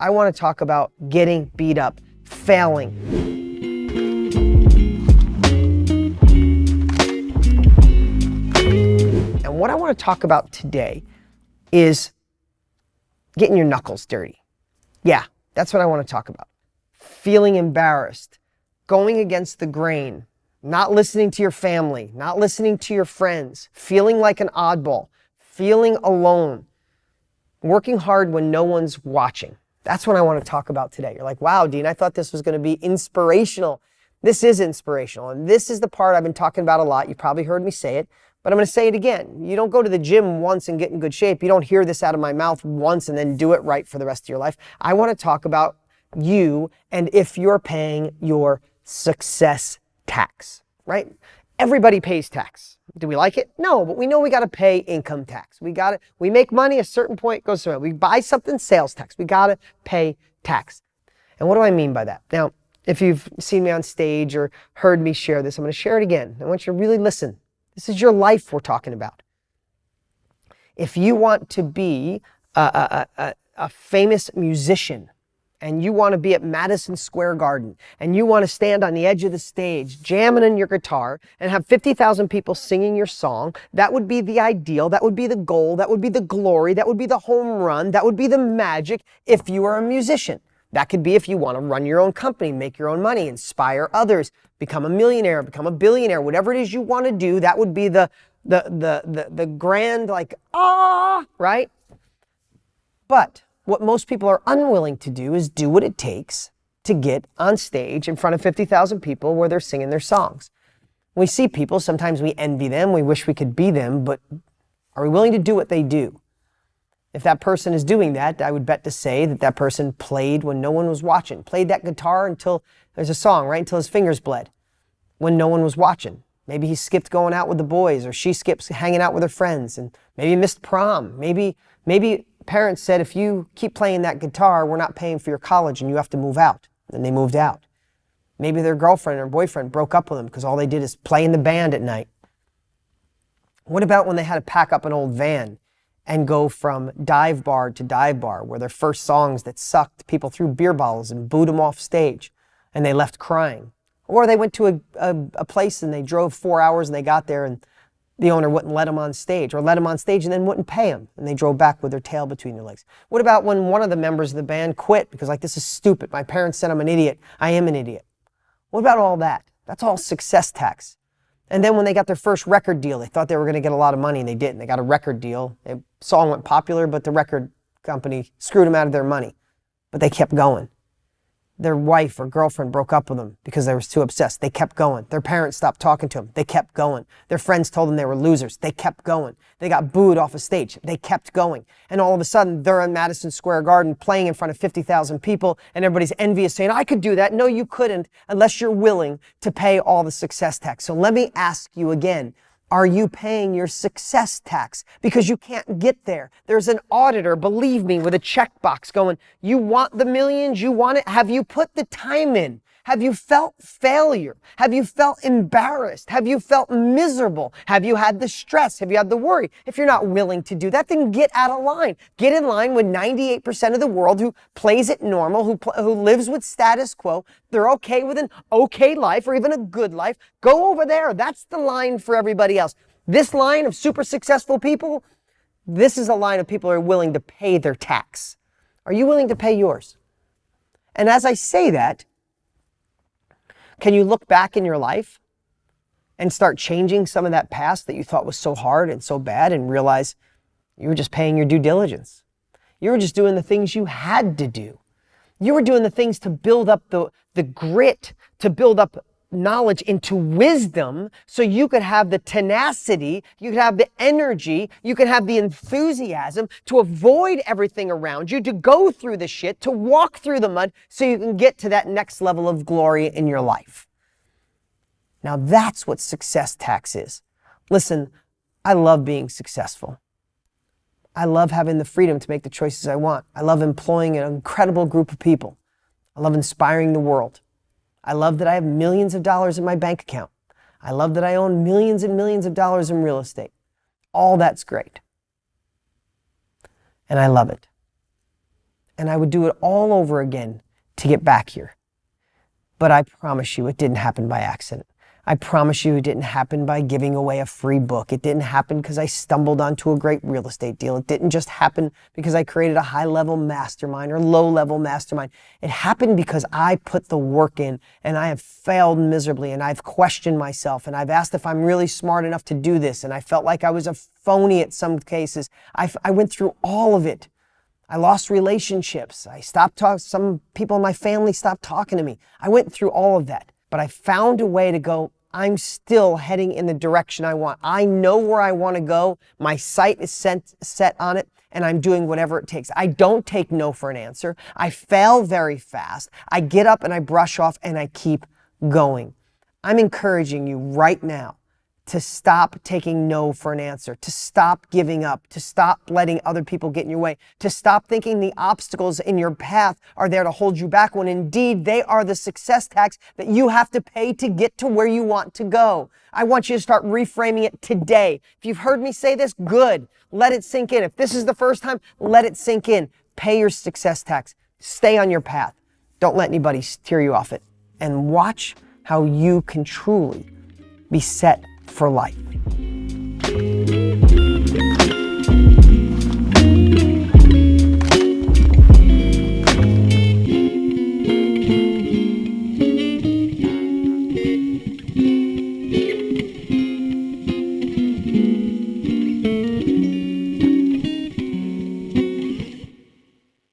I want to talk about getting beat up, failing. And what I want to talk about today is getting your knuckles dirty. Yeah, that's what I want to talk about. Feeling embarrassed, going against the grain, not listening to your family, not listening to your friends, feeling like an oddball, feeling alone, working hard when no one's watching. That's what I want to talk about today. You're like, wow, Dean, I thought this was going to be inspirational. This is inspirational. And this is the part I've been talking about a lot. You probably heard me say it, but I'm going to say it again. You don't go to the gym once and get in good shape. You don't hear this out of my mouth once and then do it right for the rest of your life. I want to talk about you and if you're paying your success tax, right? Everybody pays tax. Do we like it? No, but we know we got to pay income tax. We make money, a certain point goes through it. We buy something, sales tax. We got to pay tax. And what do I mean by that? Now, if you've seen me on stage or heard me share this, I'm going to share it again. I want you to really listen. This is your life we're talking about. If you want to be a famous musician, and you want to be at Madison Square Garden, and you want to stand on the edge of the stage, jamming in your guitar, and have 50,000 people singing your song, that would be the ideal, that would be the goal, that would be the glory, that would be the home run, that would be the magic if you are a musician. That could be if you want to run your own company, make your own money, inspire others, become a millionaire, become a billionaire, whatever it is you want to do, that would be the grand, like, right? But what most people are unwilling to do is do what it takes to get on stage in front of 50,000 people where they're singing their songs. We see people, sometimes we envy them, we wish we could be them, but are we willing to do what they do? If that person is doing that, I would bet to say that that person played when no one was watching, played that guitar until there's a song, right? Until his fingers bled, when no one was watching. Maybe he skipped going out with the boys, or she skips hanging out with her friends, and maybe missed prom. Maybe parents said, if you keep playing that guitar, we're not paying for your college and you have to move out. And they moved out. Maybe their girlfriend or boyfriend broke up with them because all they did is play in the band at night. What about when they had to pack up an old van and go from dive bar to dive bar, where their first songs that sucked, people threw beer bottles and booed them off stage, and they left crying? Or they went to a place and they drove 4 hours and they got there and the owner wouldn't let them on stage, or let them on stage and then wouldn't pay them, and they drove back with their tail between their legs. What about when one of the members of the band quit because, like, this is stupid, my parents said I'm an idiot, I am an idiot? What about all that? That's all success tax. And then when they got their first record deal, they thought they were going to get a lot of money and they didn't. They got a record deal, the song went popular, but the record company screwed them out of their money, but they kept going. Their wife or girlfriend broke up with them because they were too obsessed. They kept going. Their parents stopped talking to them. They kept going. Their friends told them they were losers. They kept going. They got booed off a stage. They kept going. And all of a sudden, they're in Madison Square Garden playing in front of 50,000 people, and everybody's envious, saying, I could do that. No, you couldn't, unless you're willing to pay all the success tax. So let me ask you again. Are you paying your success tax? Because you can't get there. There's an auditor, believe me, with a checkbox going, you want the millions? You want it? Have you put the time in? Have you felt failure? Have you felt embarrassed? Have you felt miserable? Have you had the stress? Have you had the worry? If you're not willing to do that, then get out of line. Get in line with 98% of the world who plays it normal, who lives with status quo. They're okay with an okay life or even a good life. Go over there. That's the line for everybody else. This line of super successful people, this is a line of people who are willing to pay their tax. Are you willing to pay yours? And as I say that, can you look back in your life and start changing some of that past that you thought was so hard and so bad, and realize you were just paying your due diligence? You were just doing the things you had to do. You were doing the things to build up the grit, to build up knowledge into wisdom, so you could have the tenacity, you could have the energy, you could have the enthusiasm to avoid everything around you, to go through the shit, to walk through the mud, so you can get to that next level of glory in your life. Now that's what success tax is. Listen, I love being successful. I love having the freedom to make the choices I want. I love employing an incredible group of people. I love inspiring the world. I love that I have millions of dollars in my bank account. I love that I own millions and millions of dollars in real estate. All that's great. And I love it. and I would do it all over again to get back here. But I promise you, it didn't happen by accident. I promise you it didn't happen by giving away a free book. It didn't happen because I stumbled onto a great real estate deal. It didn't just happen because I created a high-level mastermind or low-level mastermind. It happened because I put the work in, and I have failed miserably, and I've questioned myself, and I've asked if I'm really smart enough to do this, and I felt like I was a phony at some cases. I went through all of it. I lost relationships. I stopped talking. Some people in my family stopped talking to me. I went through all of that. But I found a way to go, I'm still heading in the direction I want. I know where I want to go. My sight is set on it, and I'm doing whatever it takes. I don't take no for an answer. I fail very fast. I get up and I brush off and I keep going. I'm encouraging you right now to stop taking no for an answer, to stop giving up, to stop letting other people get in your way, to stop thinking the obstacles in your path are there to hold you back when indeed they are the success tax that you have to pay to get to where you want to go. I want you to start reframing it today. If you've heard me say this, good. Let it sink in. If this is the first time, let it sink in. Pay your success tax. Stay on your path. Don't let anybody steer you off it. And watch how you can truly be set for life.